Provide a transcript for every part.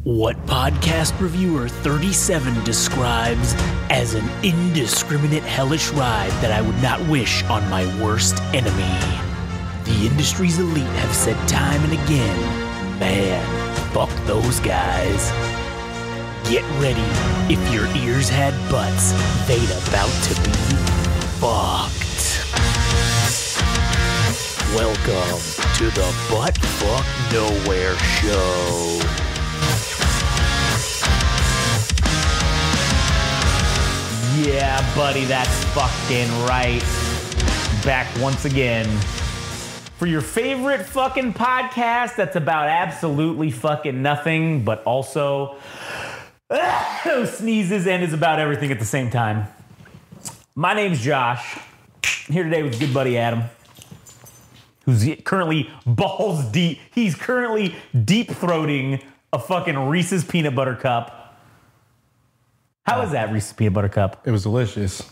What podcast reviewer 37 describes as an indiscriminate hellish ride that I would not wish on my worst enemy. The industry's elite have said time and again, man, fuck those guys. Get ready, if your ears had butts, they'd about to be fucked. Welcome to the Butt Fuck Nowhere Show. Yeah, buddy, that's fucking right. Back once again for your favorite fucking podcast that's about absolutely fucking nothing, but also sneezes and is about everything at the same time. My name's Josh. I'm here today with good buddy Adam, who's currently balls deep. He's currently deep-throating a fucking Reese's peanut butter cup. How is that Reese's peanut butter cup? It was delicious.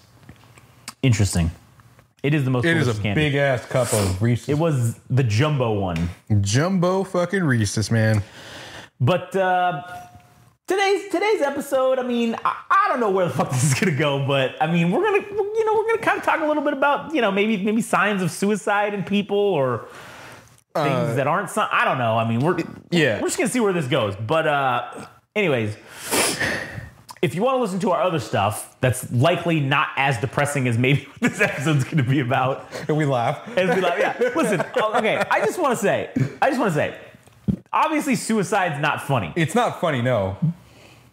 Interesting. It is the most delicious candy. It is a big-ass cup of Reese's. It was the jumbo one. Jumbo fucking Reese's, man. But today's episode, I mean, I don't know where the fuck this is gonna go, but I mean, we're gonna kind of talk a little bit about, maybe signs of suicide in people or things that aren't. I don't know. I mean, we're just gonna see where this goes. But anyways. If you want to listen to our other stuff, that's likely not as depressing as maybe what this episode's going to be about. And we laugh. Yeah. Listen, okay, I just want to say, obviously suicide's not funny. It's not funny, no.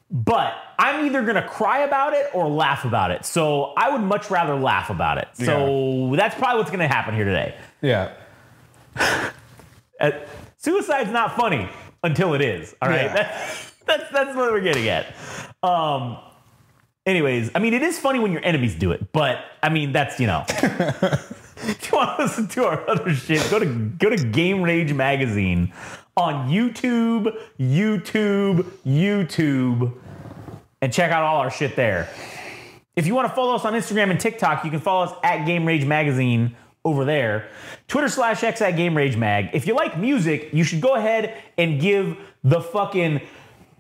But I'm either going to cry about it or laugh about it. So I would much rather laugh about it. So that's probably what's going to happen here today. Yeah. Suicide's not funny until it is, all right? Yeah. That's what we're getting at. Anyways, I mean, it is funny when your enemies do it, but I mean, that's, if you want to listen to our other shit, go to Game Rage Magazine on YouTube, and check out all our shit there. If you want to follow us on Instagram and TikTok, you can follow us at Game Rage Magazine over there. Twitter/X at Game Rage Mag. If you like music, you should go ahead and give the fucking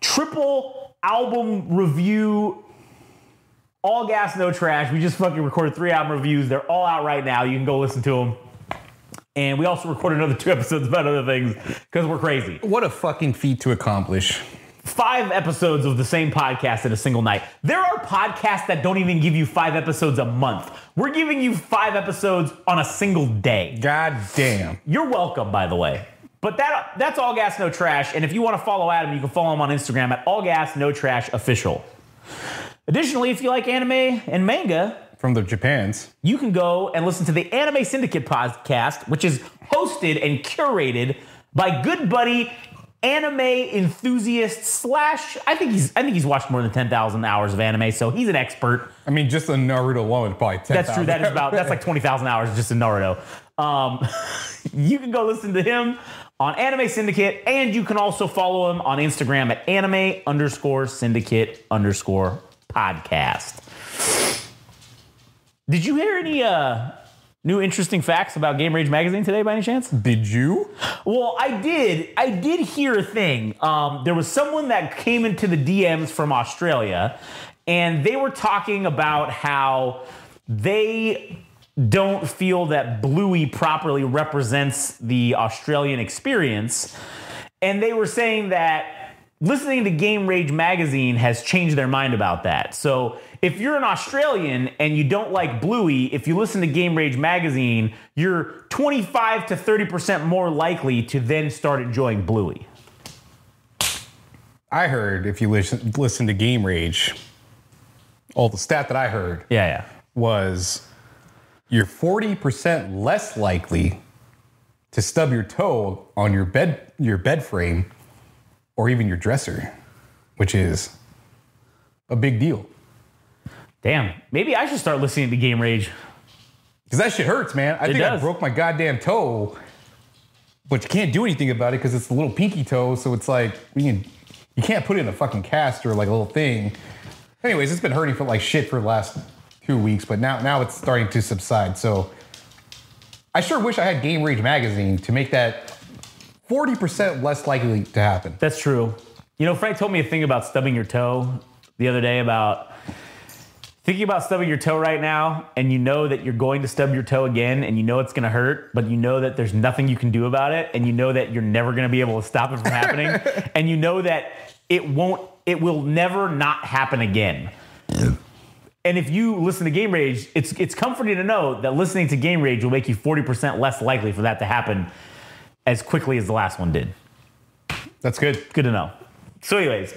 triple album review, all gas, no trash. We just fucking recorded 3 album reviews. They're all out right now. You can go listen to them. And we also recorded another 2 episodes about other things because we're crazy. What a fucking feat to accomplish. 5 episodes of the same podcast in a single night. There are podcasts that don't even give you 5 episodes a month. We're giving you 5 episodes on a single day. God damn. You're welcome, by the way. But that's All Gas No Trash. And if you want to follow Adam, you can follow him on Instagram at All Gas No Trash Official. Additionally, if you like anime and manga from the Japans, you can go and listen to the Anime Syndicate podcast, which is hosted and curated by good buddy anime enthusiast / I think he's watched more than 10,000 hours of anime, so he's an expert. I mean, just the Naruto alone is probably 10,000. That's true. That's like 20,000 hours just in Naruto. You can go listen to him on Anime Syndicate, and you can also follow him on Instagram at anime_syndicate_podcast. Did you hear any new interesting facts about Game Rage Magazine today by any chance? Did you? Well, I did. I did hear a thing. There was someone that came into the DMs from Australia, and they were talking about how they don't feel that Bluey properly represents the Australian experience. And they were saying that listening to Game Rage Magazine has changed their mind about that. So if you're an Australian and you don't like Bluey, if you listen to Game Rage Magazine, you're 25 to 30% more likely to then start enjoying Bluey. I heard if you listen to Game Rage, the stat that I heard was you're 40% less likely to stub your toe on your bed frame or even your dresser, which is a big deal. Damn, maybe I should start listening to Game Rage. Because that shit hurts, man. I think I broke my goddamn toe, but you can't do anything about it because it's the little pinky toe, so it's like, you can't put it in a fucking cast or like a little thing. Anyways, it's been hurting for like shit for the last 2 weeks, but now it's starting to subside. So I sure wish I had Game Rage Magazine to make that 40% less likely to happen. That's true. You know, Frank told me a thing about stubbing your toe the other day about thinking about stubbing your toe right now, and you know that you're going to stub your toe again, and you know it's going to hurt, but you know that there's nothing you can do about it, and you know that you're never going to be able to stop it from happening, and you know that it will never not happen again. And if you listen to Game Rage, it's comforting to know that listening to Game Rage will make you 40% less likely for that to happen as quickly as the last one did. That's good. Good to know. So anyways,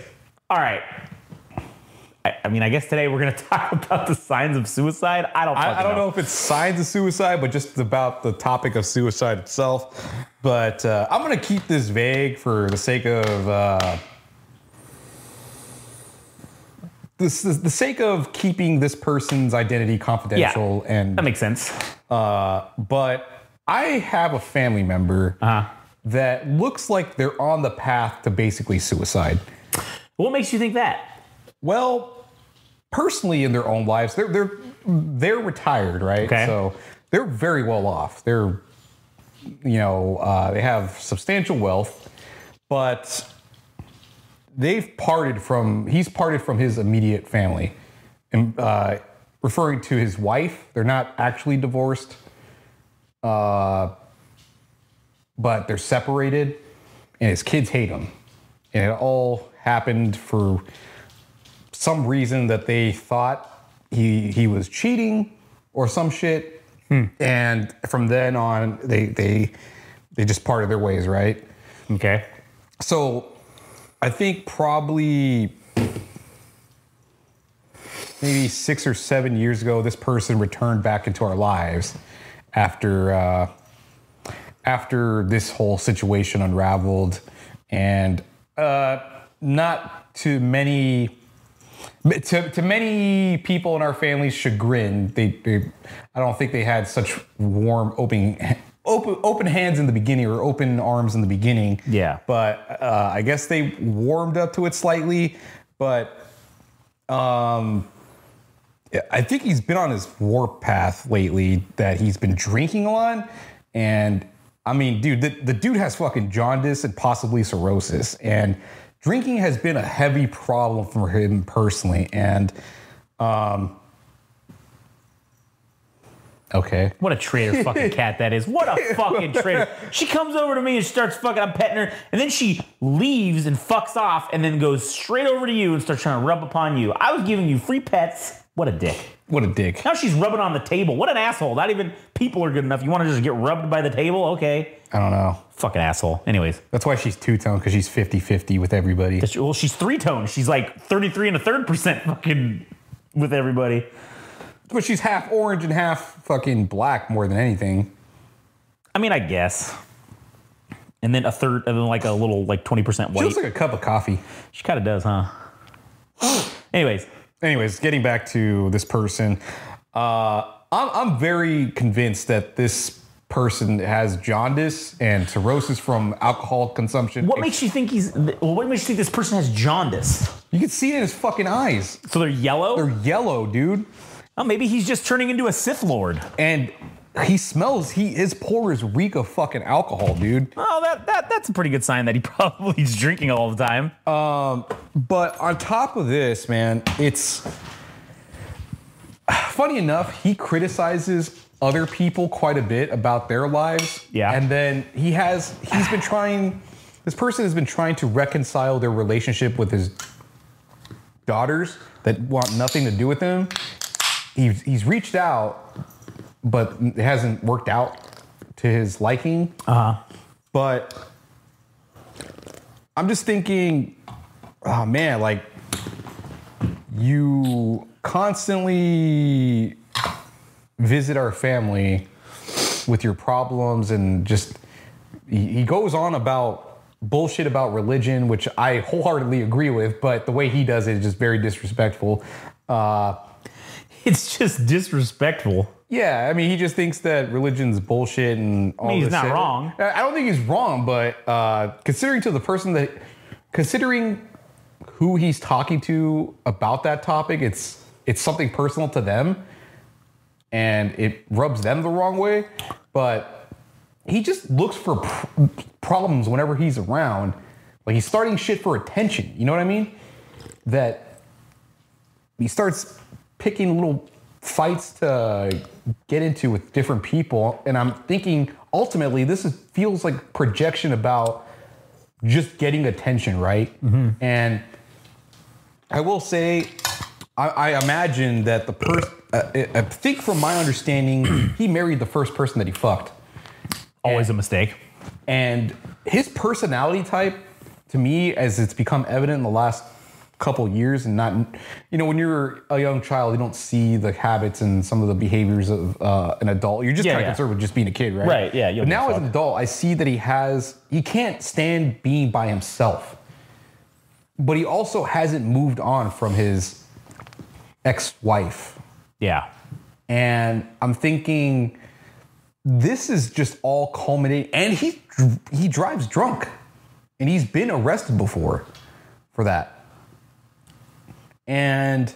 all right. I mean, I guess today we're going to talk about the signs of suicide. I don't know if it's signs of suicide, but just about the topic of suicide itself. But I'm going to keep this vague for the sake of the sake of keeping this person's identity confidential. Yeah, and that makes sense. But I have a family member that looks like they're on the path to basically suicide. What makes you think that? Well, personally, in their own lives, they're retired, right? Okay. So they're very well off. They're, they have substantial wealth, but he's parted from his immediate family, and referring to his wife. They're not actually divorced, but they're separated, and his kids hate him, and it all happened for some reason that they thought he was cheating or some shit. And from then on, they just parted their ways, right? Okay. So I think probably maybe 6 or 7 years ago, this person returned back into our lives after this whole situation unraveled, and not to many people in our family's chagrin, I don't think they had such warm, open hands in the beginning, or open arms in the beginning. Yeah. But I guess they warmed up to it slightly. But I think he's been on his warp path lately, that he's been drinking a lot. And I mean, dude, the dude has fucking jaundice and possibly cirrhosis. And drinking has been a heavy problem for him personally. And, okay. What a traitor fucking cat that is. What a fucking traitor. She comes over to me and starts fucking, I'm petting her, and then she leaves and fucks off and then goes straight over to you and starts trying to rub upon you. I was giving you free pets. What a dick. What a dick. Now she's rubbing on the table. What an asshole. Not even people are good enough. You want to just get rubbed by the table? Okay. I don't know. Fucking asshole. Anyways. That's why she's two-tone, because she's 50-50 with everybody. Well, she's three-tone. She's like 33.33% fucking with everybody. But she's half orange and half fucking black more than anything. I mean, I guess. And then a third, and then like a little, like 20% white. She looks like a cup of coffee. She kind of does, huh? Anyways, getting back to this person, I'm very convinced that this person has jaundice and cirrhosis from alcohol consumption. What makes you think what makes you think this person has jaundice? You can see it in his fucking eyes. So they're yellow? They're yellow, dude. Oh, maybe he's just turning into a Sith Lord. And his pores reek of fucking alcohol, dude. Oh, that's a pretty good sign that he probably is drinking all the time. But on top of this, man, it's funny enough, he criticizes other people quite a bit about their lives. Yeah. And then this person has been trying to reconcile their relationship with his daughters that want nothing to do with him. He's reached out, but it hasn't worked out to his liking. But I'm just thinking, oh man, like, you constantly visit our family with your problems, and just he goes on about bullshit about religion, which I wholeheartedly agree with, but the way he does it is just very disrespectful. It's just disrespectful. Yeah, I mean, he just thinks that religion's bullshit and all this. He's not wrong. I don't think he's wrong, but considering who he's talking to about that topic, it's something personal to them, and it rubs them the wrong way. But he just looks for problems whenever he's around. Like he's starting shit for attention. You know what I mean? That he starts picking little fights to get into with different people. And I'm thinking ultimately feels like projection about just getting attention, right? Mm-hmm. And I will say, I imagine that the person, I think from my understanding, he married the first person that he fucked. Always a mistake. And his personality type, to me, as it's become evident in the last couple years, and not, when you're a young child, you don't see the habits and some of the behaviors of an adult. You're just kind of concerned with just being a kid, right? Right, yeah. But now as an adult, I see that he can't stand being by himself. But he also hasn't moved on from his ex-wife. Yeah. And I'm thinking, this is just all culminating. And he drives drunk. And he's been arrested before for that. And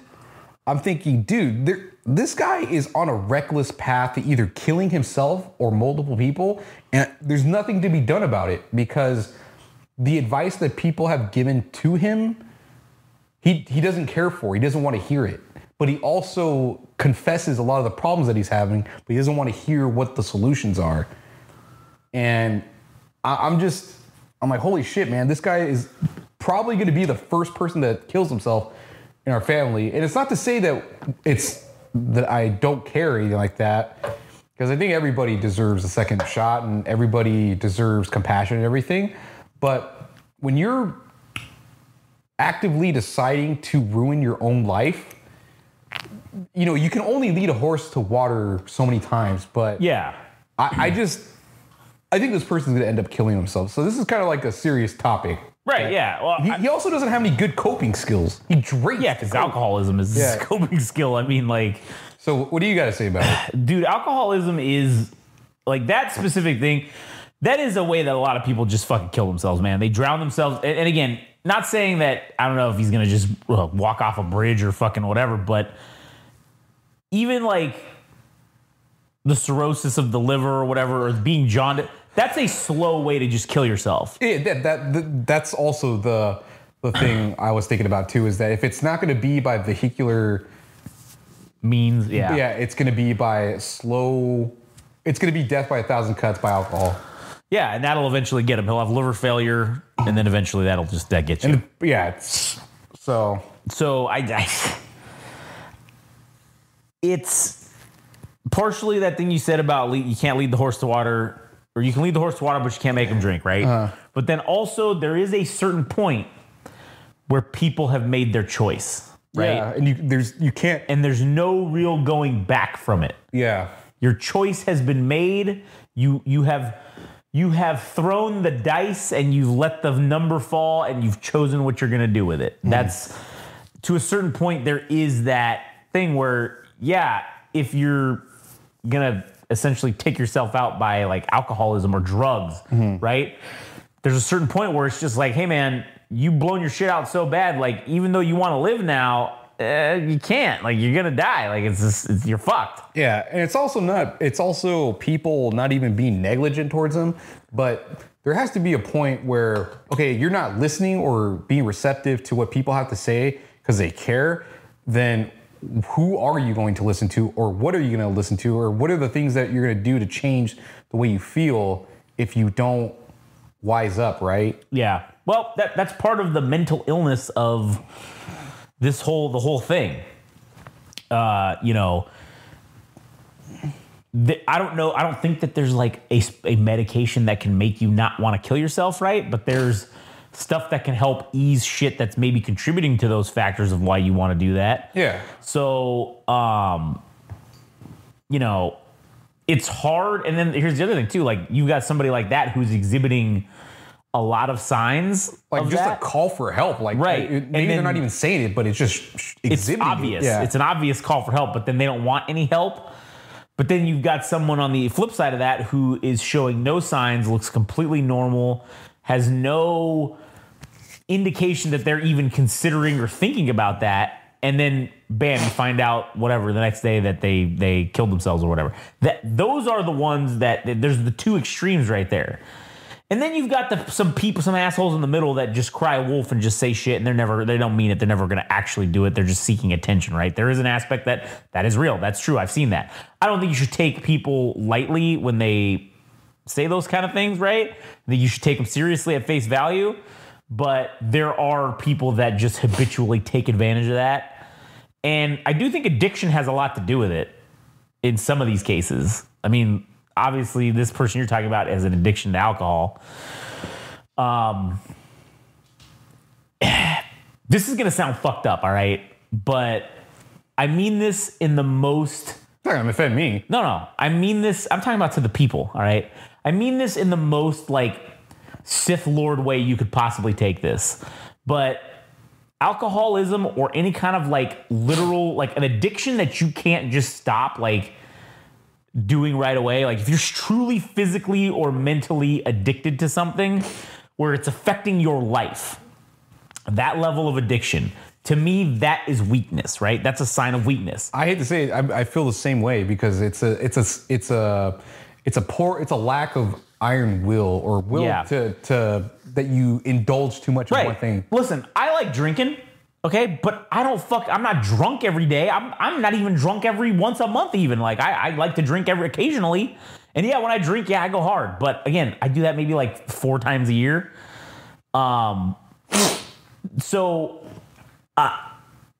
I'm thinking, dude, this guy is on a reckless path to either killing himself or multiple people. And there's nothing to be done about it because the advice that people have given to him, he doesn't care for. He doesn't want to hear it. But he also confesses a lot of the problems that he's having, but he doesn't want to hear what the solutions are. And I'm like, holy shit, man, this guy is probably going to be the first person that kills himself in our family. And it's not to say that I don't care or anything like that, because I think everybody deserves a second shot and everybody deserves compassion and everything. But when you're actively deciding to ruin your own life, you can only lead a horse to water so many times. But yeah, I think this person's going to end up killing himself. So this is kind of like a serious topic. Right, yeah. Well, he also doesn't have any good coping skills. He drinks. Yeah, because alcoholism is his coping skill. I mean, like... So what do you got to say about it? Dude, alcoholism is... Like, that specific thing, that is a way that a lot of people just fucking kill themselves, man. They drown themselves. And again, not saying that... I don't know if he's going to just walk off a bridge or fucking whatever, but even, like, the cirrhosis of the liver or whatever, or being jaundiced... That's a slow way to just kill yourself. Yeah, that's also the thing I was thinking about too, is that if it's not going to be by vehicular means, yeah, it's going to be by slow. It's going to be death by 1,000 cuts by alcohol. Yeah, and that'll eventually get him. He'll have liver failure, and then eventually that gets you. And, so it's partially that thing you said about you can't lead the horse to water. Or you can lead the horse to water, but you can't make him drink, right? But then also there is a certain point where people have made their choice, right? Yeah, and you can't, and there's no real going back from it. Yeah, your choice has been made. You have thrown the dice and you've let the number fall and you've chosen what you're going to do with it. That's to a certain point. There is that thing where, if you're gonna essentially take yourself out by like alcoholism or drugs, right? There's a certain point where it's just like, hey man, you've blown your shit out so bad, like even though you want to live now, you can't. Like you're gonna die. Like you're fucked. Yeah, and it's also people not even being negligent towards them, but there has to be a point where, okay, you're not listening or being receptive to what people have to say because they care, then who are you going to listen to, or what are you going to listen to, or what are the things that you're going to do to change the way you feel if you don't wise up, right? Yeah. Well, that's part of the mental illness of the whole thing. I don't know. I don't think that there's like a medication that can make you not want to kill yourself, right? But there's stuff that can help ease shit that's maybe contributing to those factors of why you want to do that. Yeah. So, it's hard. And then here's the other thing too. Like you got somebody like that who's exhibiting a lot of signs, like of just that. a call for help. Like right. Maybe they're not even saying it, but it's just exhibiting. It's obvious. Yeah. It's an obvious call for help, but then they don't want any help. But then you've got someone on the flip side of that who is showing no signs, looks completely normal, has no indication that they're even considering or thinking about that, and then bam, you find out whatever the next day that they killed themselves or whatever. Those are the ones that there's the two extremes right there. And then you've got some assholes in the middle that just cry wolf and just say shit, and they don't mean it. They're never going to actually do it. They're just seeking attention, right? There is an aspect that is real. That's true. I've seen that. I don't think you should take people lightly when they say those kind of things, right? I think you should take them seriously at face value. But there are people that just habitually take advantage of that. And I do think addiction has a lot to do with it in some of these cases. I mean, obviously, this person you're talking about has an addiction to alcohol. This is going to sound fucked up, all right? But I mean this in the most... You're not going to offend me. No. I mean this... I'm talking about to the people, all right? I mean this in the most, like, Sith Lord way you could possibly take this. But alcoholism or any kind of, like, literal... Like, an addiction that you can't just stop, like... doing right away. Like if you're truly physically or mentally addicted to something where it's affecting your life, that level of addiction, to me, that is weakness, right? That's a sign of weakness. I hate to say it, I feel the same way because it's a lack of iron will or will to that you indulge too much in one thing. Listen, I like drinking. Okay, but I'm not drunk every day. I'm not even drunk every once a month even. Like I like to drink occasionally. And yeah, when I drink, I go hard. But again, I do that maybe like 4 times a year. So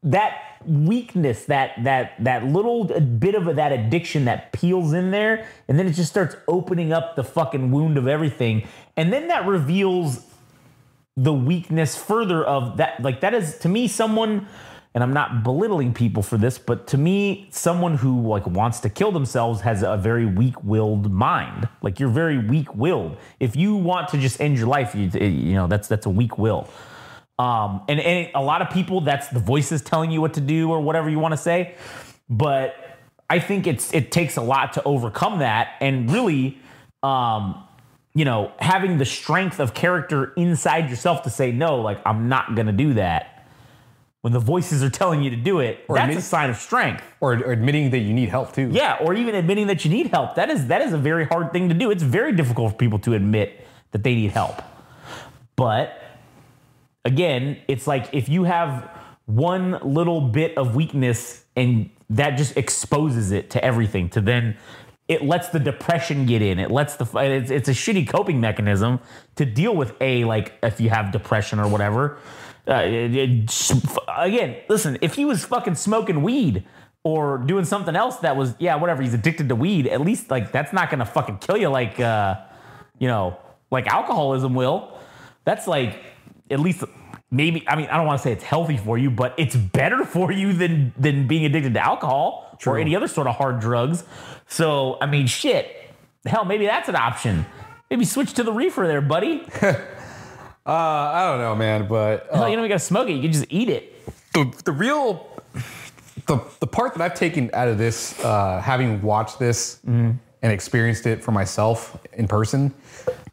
that weakness, that little bit of that addiction that peels in there, and then it just starts opening up the fucking wound of everything. And then that reveals the weakness further of that. Like that is to me someone, and I'm not belittling people for this, but to me someone who like wants to kill themselves has a very weak-willed mind. Like you're very weak-willed. If you want to just end your life, you know that's a weak will. And a lot of people, that's the voices telling you what to do or whatever you want to say. But I think it takes a lot to overcome that, and really you know, having the strength of character inside yourself to say, no, like, I'm not going to do that. When the voices are telling you to do it, that's a sign of strength. Or admitting that you need help, too. Yeah, or even admitting that you need help. That is a very hard thing to do. It's very difficult for people to admit that they need help. But, again, it's like if you have one little bit of weakness and that just exposes it to everything, to then... It lets the depression get in. It lets it's a shitty coping mechanism to deal with like if you have depression or whatever. Again, listen, if he was fucking smoking weed or doing something else that was, whatever, he's addicted to weed, at least like that's not going to fucking kill you like, like alcoholism will. That's like, at least maybe, I mean, I don't want to say it's healthy for you, but it's better for you than being addicted to alcohol. True. Or any other sort of hard drugs. So, I mean, shit. Hell, maybe that's an option. Maybe switch to the reefer there, buddy. I don't know, man, but... Hell, you don't even got to smoke it. You can just eat it. The part that I've taken out of this, having watched this and experienced it for myself in person,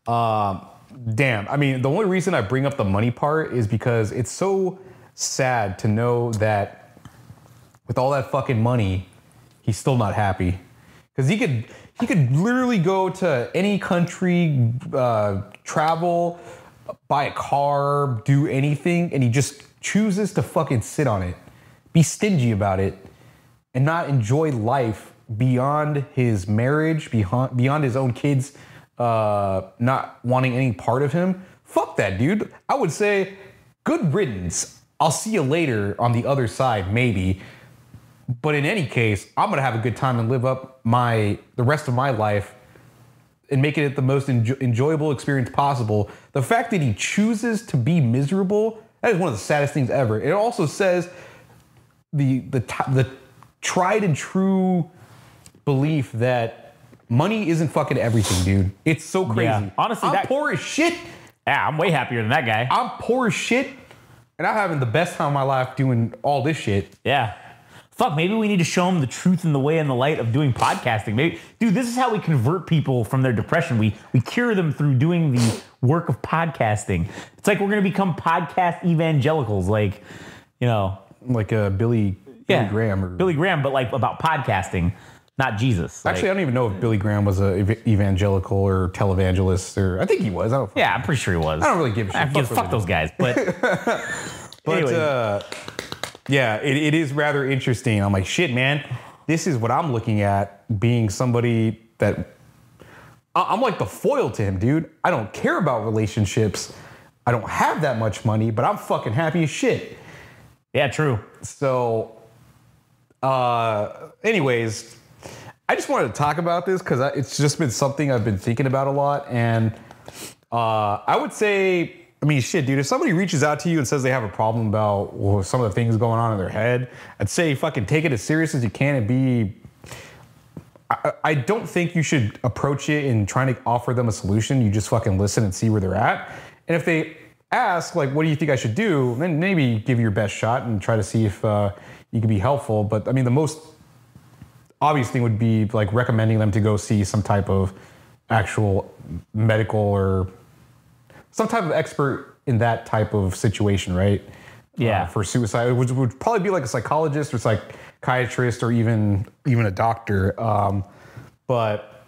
damn. I mean, the only reason I bring up the money part is because it's so sad to know that with all that fucking money, he's still not happy. Because he could literally go to any country, travel, buy a car, do anything, and he just chooses to fucking sit on it, be stingy about it, and not enjoy life beyond his marriage, beyond his own kids, not wanting any part of him. Fuck that, dude. I would say, good riddance. I'll see you later on the other side, maybe. But in any case, I'm going to have a good time and live up the rest of my life and make it the most enjoyable experience possible. The fact that he chooses to be miserable, that is one of the saddest things ever. It also says the tried and true belief that money isn't fucking everything, dude. It's so crazy. Yeah. Honestly, I'm poor as shit. Yeah, I'm way happier than that guy. I'm poor as shit, and I'm having the best time of my life doing all this shit. Yeah. Fuck, maybe we need to show them the truth and the way and the light of doing podcasting. Maybe, dude, this is how we convert people from their depression. We cure them through doing the work of podcasting. It's like we're going to become podcast evangelicals, like, you know. Like Billy Graham. Billy Graham, but like about podcasting. not Jesus. Actually, I don't even know if Billy Graham was a evangelical or televangelist, or I think he was. Yeah, I'm pretty sure he was. I don't really give a shit. Fuck those guys. But, anyway. Yeah, it is rather interesting. I'm like, shit, man. This is what I'm looking at, being somebody that I'm like the foil to him, dude. I don't care about relationships. I don't have that much money, but I'm fucking happy as shit. Yeah, true. So, anyways, I just wanted to talk about this because it's just been something I've been thinking about a lot. And I would say, I mean, shit, dude, if somebody reaches out to you and says they have a problem about some of the things going on in their head, I'd say fucking take it as serious as you can and be... I don't think you should approach it in trying to offer them a solution. You just fucking listen and see where they're at. And if they ask, like, what do you think I should do? Then maybe give your best shot and try to see if you can be helpful. But I mean, the most obvious thing would be like recommending them to go see some type of actual medical or some type of expert in that type of situation, right? Yeah. For suicide, which would probably be like a psychologist or psychiatrist or even a doctor. But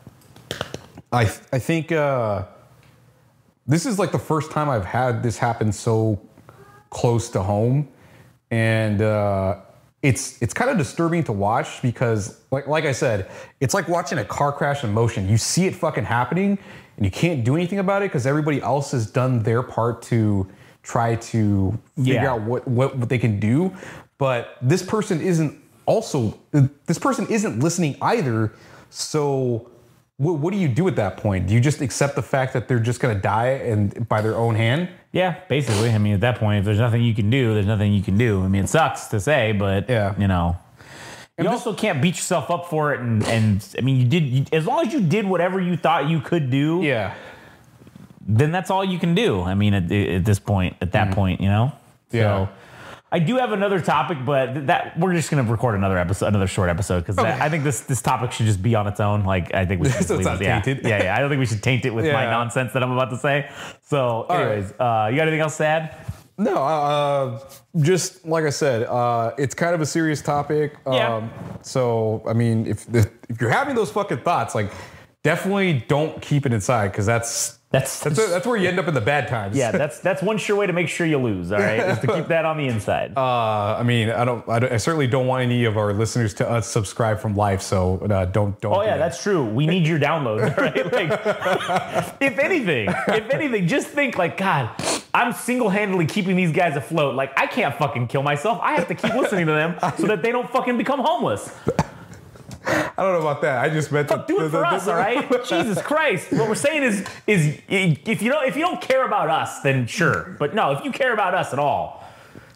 I think this is like the first time I've had this happen so close to home, and it's kind of disturbing to watch because like I said, it's like watching a car crash in motion. You see it fucking happening and you can't do anything about it because everybody else has done their part to try to figure out what they can do. But this person isn't listening either. So what do you do at that point? Do you just accept the fact that they're just going to die and by their own hand? Yeah, basically. I mean, at that point, if there's nothing you can do, there's nothing you can do. I mean, it sucks to say, but you know, you also can't beat yourself up for it. And I mean, as long as you did whatever you thought you could do. Yeah. Then that's all you can do. I mean, at this point, at that point, you know? Yeah. So I do have another topic, but that we're just going to record another short episode because I think this topic should just be on its own. Like, I think we should leave it. Tainted. Yeah. I don't think we should taint it with my nonsense that I'm about to say. So anyways, you got anything else to add? No, just like I said, it's kind of a serious topic. So, I mean, if you're having those fucking thoughts, like, definitely don't keep it inside because that's where you end up in the bad times. Yeah, that's one sure way to make sure you lose. All right, is to keep that on the inside. I mean, I certainly don't want any of our listeners to unsubscribe from life. So don't. Oh yeah, that's true. We need your downloads. Right? Like, if anything, just think like, God, I'm single-handedly keeping these guys afloat. Like, I can't fucking kill myself. I have to keep listening to them so that they don't fucking become homeless. I don't know about that. I just meant to do it for us, all right? Jesus Christ! What we're saying is if you don't care about us, then sure. But no, if you care about us at all,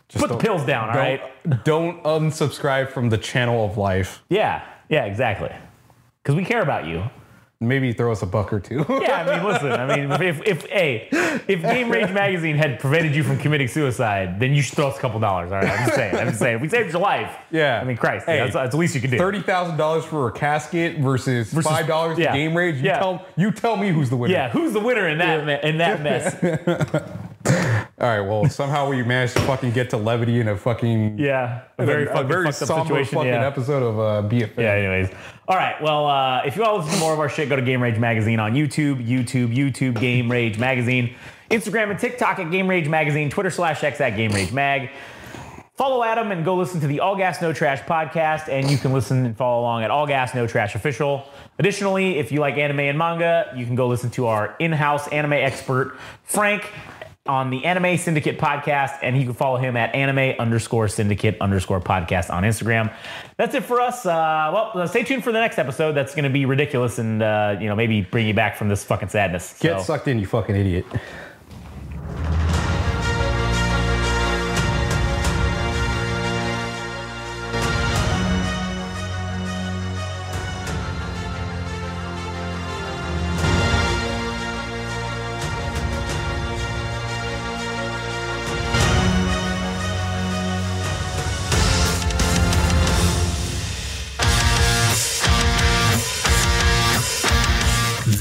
just put the pills down, all right? Don't unsubscribe from the channel of life. Yeah, exactly. Because we care about you. Maybe throw us a buck or two. Yeah, I mean, listen. I mean, if Game Rage Magazine had prevented you from committing suicide, then you should throw us a couple dollars. All right, I'm just saying. If we saved your life, yeah. I mean, Christ, that's the least you can do. $30,000 for a casket versus $5 yeah. to Game Rage. You tell me who's the winner. Yeah, who's the winner in that mess? All right, well, somehow we managed to fucking get to levity in a fucking a very somber fucking episode of BFF. Yeah, anyways. All right, well, if you want to listen to more of our shit, go to Game Rage Magazine on YouTube, Game Rage Magazine, Instagram and TikTok at Game Rage Magazine, Twitter /X at Game Rage Mag. Follow Adam and go listen to the All Gas No Trash podcast, and you can listen and follow along at All Gas No Trash Official. Additionally, if you like anime and manga, you can go listen to our in-house anime expert, Frank, on the Anime Syndicate podcast, and you can follow him at anime_syndicate_podcast on Instagram. That's it for us. Well, stay tuned for the next episode. That's going to be ridiculous and, maybe bring you back from this fucking sadness. Get sucked in, you fucking idiot.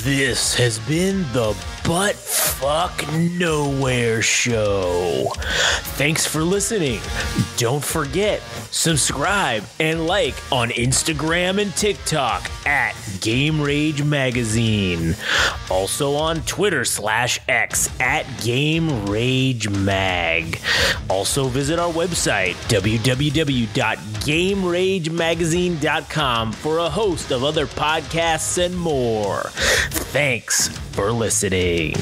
This has been the Butt Fuck Nowhere Show. Thanks for listening. Don't forget, subscribe and like on Instagram and TikTok at Game Rage Magazine. Also on Twitter/X at Game Rage Mag. Also visit our website, www.GameRageMagazine.com, for a host of other podcasts and more. Thanks for listening.